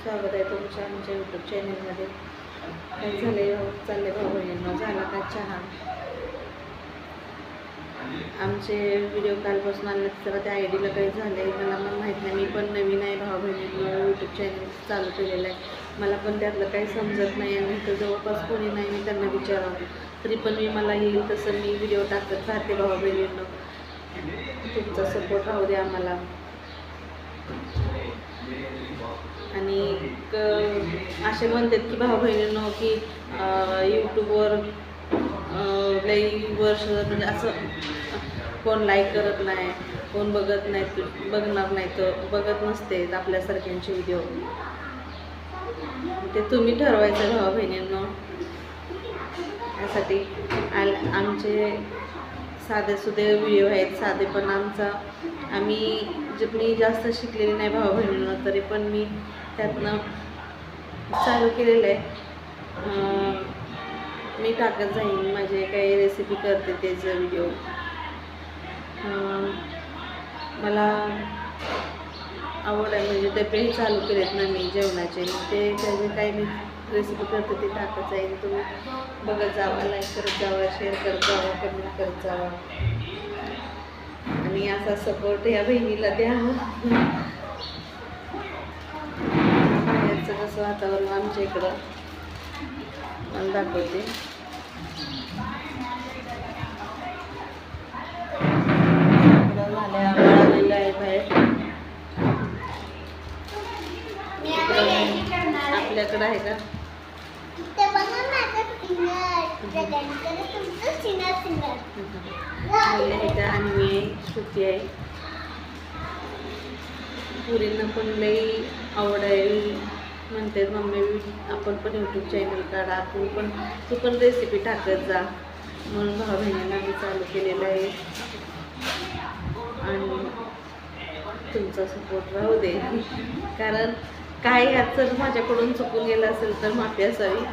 स्वागत आहे तुमच्या आमच्या यूट्यूब चॅनलमध्ये. काय चालले भाऊ बहिणींनो, झाला का चहा? आमचे व्हिडिओ कालपासून आले तर त्या आय डीला काही झालं आहे मला पण माहीत नाही. मी पण नवीन आहे भाऊ बहिणींनो, यूट्यूब चॅनल चालू केलेलं आहे. मला पण त्यातलं काही समजत नाही आणि तर जवळपास कोणी नाही. मी त्यांना विचारावं तरी पण मला येईल तसं मी व्हिडिओ टाकत राहते भाऊ बहिणींनो. तुमचा सपोर्ट राहू द्या आम्हाला. आणि असे म्हणतात की भाऊ बहिणींनो की यूट्यूबवर लई वर्ष म्हणजे असं कोण लाईक करत नाही, कोण बघत नाही, बघणार नाही, तर बघत नसते आपल्यासारख्यांचे व्हिडिओ. ते तुम्ही ठरवायचं भाऊ बहिणींनो. यासाठी आमचे साधेसुधे व्हिडिओ आहेत, साधे पण मी जास्त शिकलेली नाही भाऊ बहिणींनो, तरी पण मी त्यातनं चालू केलेलं आहे. मी टाकत जाईन माझे काही रेसिपी करते त्याचं व्हिडिओ. मला आवड आहे म्हणजे डबेही चालू केलेत ना मी जेवणाचे. त्याचे काही मी रेसिपी करते ते टाकत जाईन. तुम्ही बघत जावा, लाईक करत जावा, शेअर करत जावा, कमेंट करत जावा आणि असा सपोर्ट या बहिणीला द्या. बाहेरचं कसं वातावरण आमच्या इकडं मला दाखवते. झाल्या मिळालेलं आहे बाहेर. आपल्याकडं आहे का? आणि मी सुट्टी आहे. पुरींना पण लई आवड आहे, म्हणते मम्मी आपण पण यूट्यूब चॅनल काढा, तू पण रेसिपी टाकत जा. म्हणून भाऊ बहिणींना मी चालू केलेलं आहे आणि तुमचा सपोर्ट राहू दे. कारण काही ह्यात जर माझ्याकडून चुकून गेलं असेल तर माफी असावी.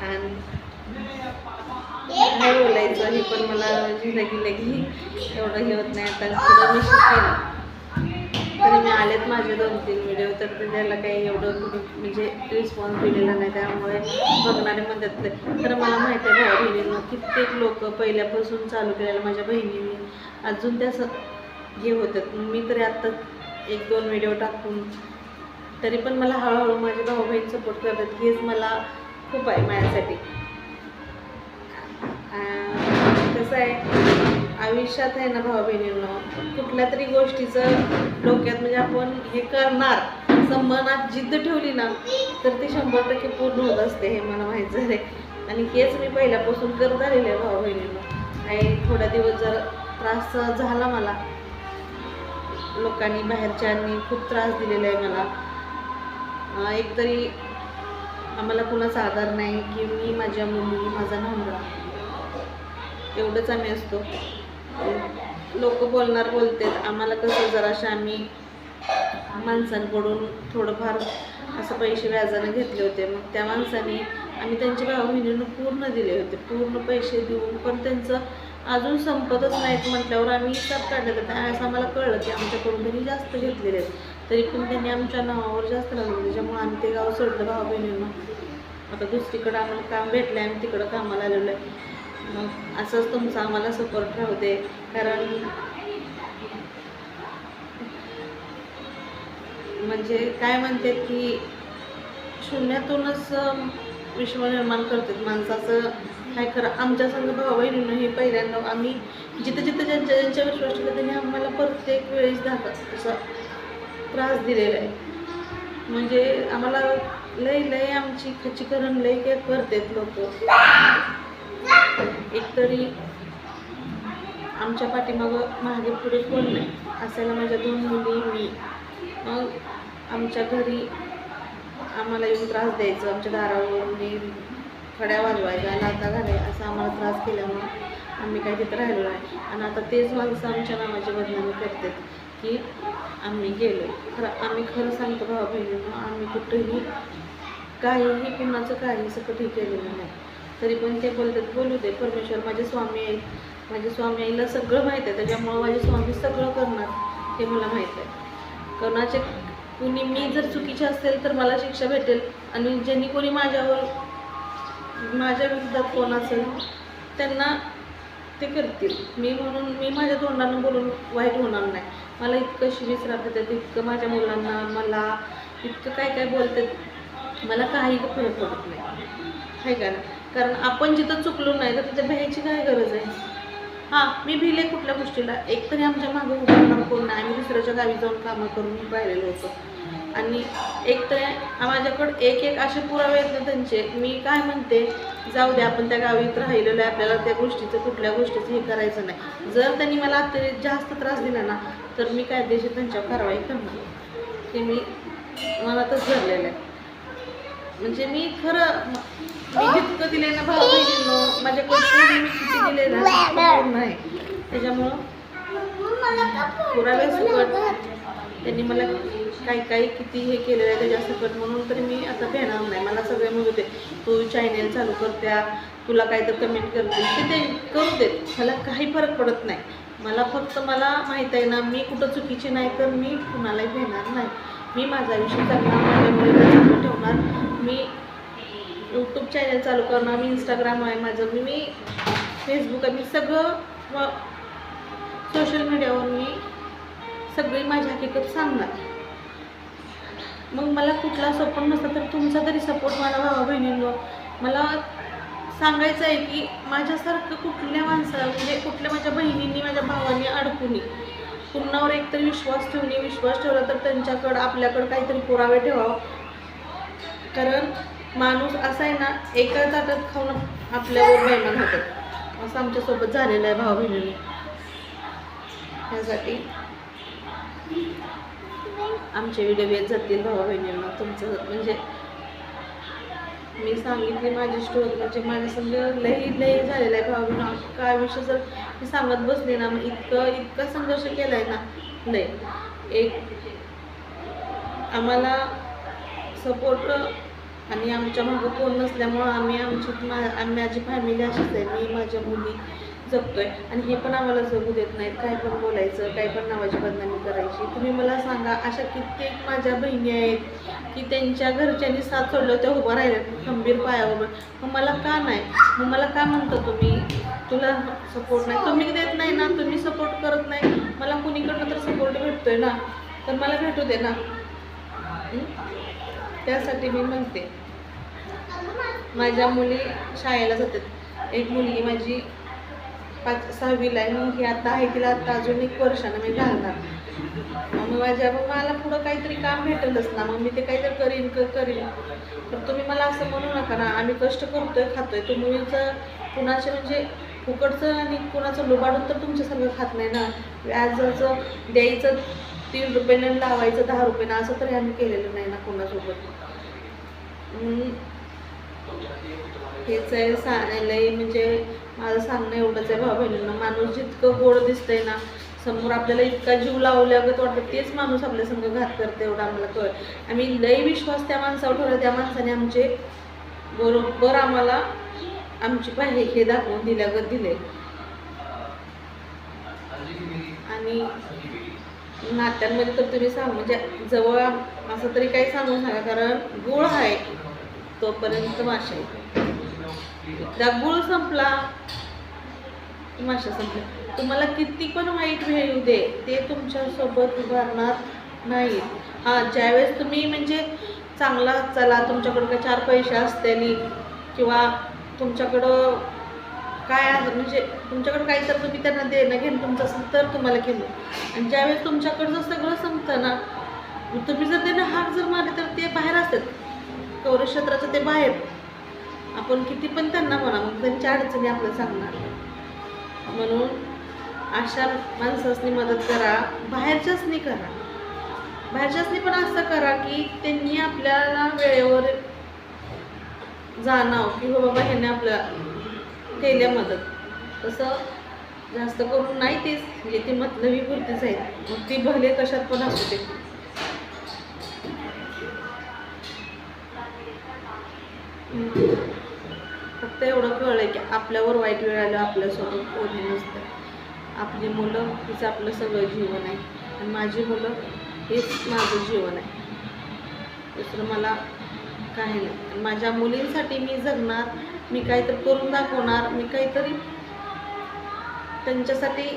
आणि काय बोलायचं हे पण मला लगी एवढं हे होत नाही. आता पुढं मी शिकेल तरी मी आलेत माझे 2-3 व्हिडिओ, तर त्याला काही एवढं म्हणजे रिस्पॉन्स दिलेला नाही. त्यामुळे बघणारे म्हणतात. तर मला माहिती आहे भाऊ बहिणींना कित्येक लोक पहिल्यापासून चालू केलेलं माझ्या बहिणींनी अजून त्या हे होतात. मी तरी आत्ता 1-2 व्हिडिओ टाकून तरी पण मला हळूहळू माझे भाऊ बहीण सपोर्ट करतात. हेच मला खूप आहे माझ्यासाठी. कसं आहे आयुष्यात आहे ना भाऊ बहिणींनो, कुठल्या तरी गोष्टीचं डोक्यात म्हणजे आपण हे करणार असं मनात जिद्द ठेवली ना तर ते 100% पूर्ण होत असते. हे मला माहीत झालं आणि हेच मी पहिल्यापासून करत आलेले आहे भाऊ बहिणींनो. आणि थोड्या दिवस जर त्रास झाला मला, लोकांनी बाहेरच्यांनी खूप त्रास दिलेला आहे मला. एकतरी आम्हाला कुणाचा आधार नाही की मी, माझ्या मुली, माझा नवरा एवढंच आम्ही असतो. लोक बोलतात आम्हाला कसं जराशा आम्ही माणसांकडून थोडंफार असं पैसे व्याजाने घेतले होते. मग त्या माणसाने आम्ही त्यांच्या भाऊ बहिणींना पूर्ण दिले होते, पूर्ण पैसे देऊन पण त्यांचं अजून संपतच नाहीत. म्हटल्यावर आम्ही हिसाब काढले होते. असं आम्हाला कळलं की आमच्याकडून त्यांनी जास्त घेतलेले आहेत, तरी पण त्यांनी आमच्या नावावर जास्त लागले. त्याच्यामुळे आम्ही ते गाव सोडलं भाऊ बहिणींना. आता दुसरीकडं आम्हाला काम भेटलं आहे, आम्ही तिकडं कामाला आलेलो आहे. मग असंच तुमचा आम्हाला सपोर्ट राहू दे. कारण म्हणजे काय म्हणतात की शून्यातूनच विश्व निर्माण करतात माणसाचं. काय खरं आमच्या संघ भाऊ बहिणींना हे पहिल्यांदा आम्ही जिथं ज्यांच्या विश्वास ठेवला त्यांनी आम्हाला प्रत्येक वेळेस असा त्रास दिलेला आहे. म्हणजे आम्हाला लई आमची खच्चीकरण लई काय करतात लोक. एकतरी आमच्या पाठीमागं मागे पुढे कोण नाही असायला माझ्या 2 मुली, मी. मग आमच्या घरी आम्हाला येऊन त्रास द्यायचं, आमच्या दारावरून खड्या वाजवायचा, लाथा घालाय असं आम्हाला त्रास केल्यामुळं आम्ही काही तिथं राहिलो नाही. आणि आता तेच माणसं आमच्या नावाची बदनामी करतात की आम्ही गेलो. आम्ही खरं सांगतो भाऊ बहिणींना, आम्ही कुठंही काहीही कुणाचं काही सकटही केलेलं नाही. तरी पण ते बोलतात बोलू दे. परमेश्वर माझे स्वामी आहेत, माझ्या स्वामी आईला सगळं माहीत आहे. त्याच्यामुळं माझे स्वामी सगळं करणार हे मला माहीत आहे. कोणाचे कुणी मी जर चुकीची असेल तर मला शिक्षा भेटेल, आणि ज्यांनी कोणी माझ्या विरोधात कोण असेल त्यांना ते करतील. म्हणून मी माझ्या तोंडानं बोलून वाईट होणार नाही. मला इतकं शिवीच राहतात, इतकं माझ्या मुलांना मला इतकं काय काय बोलतात, मला काही फरक पडत नाही आहे का ना. कारण आपण जिथं चुकलो नाही तर तिथं भ्यायची काय गरज आहे. हां, मी भिले कुठल्या गोष्टीला, एकतरी आमच्या मागं उभारणार कोण नाही. आम्ही दुसऱ्याच्या गावी जाऊन कामं करून राहिलेलो होतो, आणि एकतरी माझ्याकडे एक असे पुरावे आहेत ना त्यांचे. मी काय म्हणते, जाऊ दे, आपण त्या गावीत राहिलेलो आहे, आपल्याला त्या गोष्टीचं कुठल्या गोष्टीचं हे करायचं नाही. जर त्यांनी मला अतिरेक जास्त त्रास दिला ना तर मी कायदेशीर त्यांच्यावर कारवाई करणार. ते मी मनातच धरलेलं आहे. म्हणजे मी खरं मी जितकं दिले ना भाऊ बहिणींनो, माझ्याकडे मी किती दिले ना पूर्ण आहे. त्याच्यामुळं पुरावे सकट त्यांनी मला काही किती हे केलेलं आहे त्याच्या सकट, म्हणून तरी मी आता भेणार नाही. मला सगळे म्हणत होते तू चॅनेल चालू करत्या, तुला काय तर कमेंट करते, ते करू देत, मला काही फरक पडत नाही. मला फक्त मला माहीत आहे ना मी कुठं चुकीची नाही, तर मी कुणालाही भेणार नाही. मी माझा आयुष्य जगणार, माझ्या मुलीला चालू ठेवणार, मी यूट्यूब चॅनल चालू करणार, मी इंस्टाग्राम आहे माझं, मी फेसबुक आहे, मी सगळं सोशल मीडियावर मी सगळी माझी हकीकत सांगणार. मग मला कुठला सपोर्ट नसता तर तुमचा तरी सपोर्ट मला भावा बहिणींनो. मला सांगायचं आहे की माझ्यासारखं कुठल्या माणसाला, म्हणजे कुठल्या माझ्या बहिणींनी माझ्या भावांनी अडकून कुणावर एकतरी विश्वास ठेवला तर त्यांच्याकडं आपल्याकडं काहीतरी पुरावे ठेवावं. कारण माणूस असा आहे ना, एका ताटात खाऊन आपल्यावर बेईमान होतात, असं आमच्यासोबत झालेलं आहे भावा बहिणींनी. ह्यासाठी आमचे व्हिडिओ येत जातील भावा बहिणींना. तुमचं म्हणजे मी सांगितली माझी स्टोरी, म्हणजे माझ्या संग लई झालेला आहे भावा बहिणींना. काय विषय जर मी सांगत बसले ना, मग इतका संघर्ष केला आहे ना लई. एक आम्हाला सपोर्ट आणि आमच्या मागं कोण नसल्यामुळं आम्ही माझी फॅमिली अशीच आहे, मी माझ्या मुली जगतोय, आणि हे पण आम्हाला जगू देत नाहीत. काय पण बोलायचं, काय पण नावाची बदनामी करायची. तुम्ही मला सांगा, अशा कित्येक माझ्या बहिणी आहेत की त्यांच्या घरच्यांनी साथ सोडलं त्या उभं राहिल्या खंबीर पायावर. मग मला का नाही, मग मला का म्हणतो तुम्ही तुला सपोर्ट नाही, तुम्ही देत नाही ना, तुम्ही सपोर्ट करत नाही, मला कुणीकडनं तर सपोर्ट भेटतोय ना, तर मला भेटू दे ना. त्यासाठी मी म्हणते, माझ्या मुली शाळेला जातात. एक मुलगी माझी 6वीला आहे, मग ही आता आहे, तिला आता अजून 1 वर्षानं मी घालणार. मग मला पुढं काहीतरी काम भेटेलच ना, मग मी ते काहीतरी करीन. तर तुम्ही मला असं म्हणू नका ना, आम्ही कष्ट करतोय खातोय, तुम्हीचं कुणाचं म्हणजे फुकटचं आणि कुणाचं लुबाडून तर तुमच्यासारखं खात नाही ना. व्याजाचं द्यायचं 3 रुपयानं, लावायचं 10 रुपयानं, असं तरी आम्ही केलेलं नाही ना कोणासोबत. हेच आहे सांगायला, म्हणजे माझं सांगणं एवढंच आहे भावा बहिणींना. माणूस जितकं गोड दिसतंय ना समोर, आपल्याला इतका जीव लावल्यागत वाटतं, तेच माणूस आपल्या संग घात करते एवढं आम्हाला कळ. आम्ही लई विश्वास त्या माणसावर ठेवला, त्या माणसाने आमचे बरोबर आम्हाला आमची पाहे हे दाखवून दिल्यागत दिले. आणि नात्यांमध्ये तर तुम्ही सांग, म्हणजे जवळ असं तरी काही सांगू नका, कारण गुळ आहे तोपर्यंत माशा आहे. एकदा गुळ संपला माशा संपला. तुम्हाला किती पण वाईट वेळ येऊ दे, ते तुमच्यासोबत उभारणार नाही. हां, ज्यावेळेस तुम्ही म्हणजे चांगला चला, तुमच्याकडं काय 4 पैसे असतील किंवा तुमच्याकडं काय आहे, म्हणजे तुमच्याकडं काही तर तुम्ही त्यांना देणं घेणं तुमचं असेल तर तुम्हाला घेणं. आणि ज्यावेळेस तुमच्याकडचं सगळं संपतं ना, तुम्ही जर त्यांना हाक जर मारले तर ते बाहेर असतात, कौरक्षेत्राचं ते बाहेर. आपण किती पण त्यांना म्हणा, मग त्यांच्या अडचणी आपल्याला सांगणार. म्हणून अशा माणसांनी मदत करा, बाहेरच्याचनी करा. बाहेरच्याचनी पण असं करा की त्यांनी आपल्याला वेळेवर जाणावं की हो बाबा ह्याने आपल्याला केल्या मदत. तसं जास्त करून नाही, तेच म्हणजे ती मतलबी पुरतीच आहेत, मग ती भले कशात पण असू दे. फक्त एवढं कळलं की आपल्यावर वाईट वेळ आलं आपल्यासोबत कोणी नसतं. आपली मुलं हीच आपलं सगळं जीवन आहे, आणि माझी मुलं हेच माझं जीवन आहे. दुसरं मला काही नाही. माझ्या मुलींसाठी मी जगणार, मी काहीतरी करून दाखवणार, मी काहीतरी त्यांच्यासाठी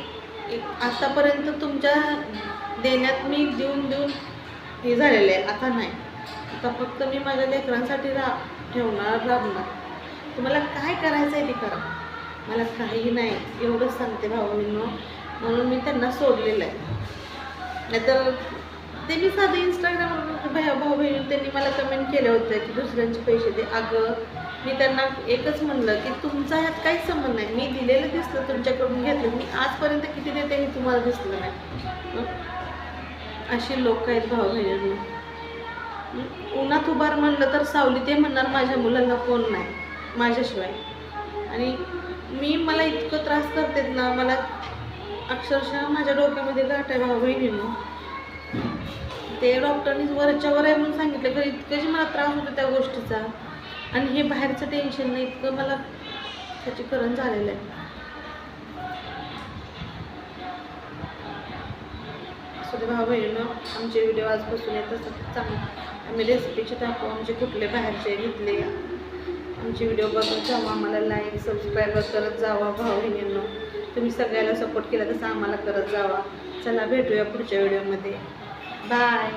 आतापर्यंत तुमच्या देण्यात मी देऊन हे झालेलं आहे. आता नाही, आता फक्त मी माझ्या लेकरांसाठी राबणार. तुम्हाला काय करायचं आहे ते करा, मला काही नाही एवढंच सांगते भावांनो. म्हणून मी त्यांना सोडलेलं आहे. नाहीतर ते मी साधं इंस्टाग्रामवर भाऊ बहिणी त्यांनी मला कमेंट केलं होतं की दुसऱ्यांचे पैसे दे. अगं मी त्यांना एकच म्हणलं की तुमचा ह्यात काहीच संबंध नाही. मी दिलेलं दिसलं, तुमच्याकडून घेतलं, मी आजपर्यंत किती देते हे तुम्हाला दिसलं नाही. अशी लोक आहेत भाऊ बहिणींना. उन्हात उभार म्हणलं तर सावली ते म्हणणार माझ्या मुलांना कोण नाही माझ्याशिवाय. आणि मला इतकं त्रास करतात ना, मला अक्षरशः माझ्या डोक्यामध्ये गाठ आहे भाऊ बहिणींना. ते डॉक्टरनीच वरच्या वर आहे म्हणून सांगितलं, तर इतकं जी मला त्रास होतो त्या गोष्टीचा. आणि हे बाहेरचं टेन्शन नाही, इतकं मला त्याची करण झालेलं आहे. असं ते भाऊ बहिणीनं आमचे व्हिडिओ आजपासून येतात चांगले. आम्ही रेसिपीचे टाकू, आमचे कुठले बाहेरचे घेतले, आमचे व्हिडिओ बघत जावा, आम्हाला लाईक सबस्क्राईब करत जावा भाऊ बहिणींनो. तुम्ही सगळ्याला सपोर्ट केला तसं आम्हाला करत जावा. चला भेटूया पुढच्या व्हिडिओमध्ये. बाय.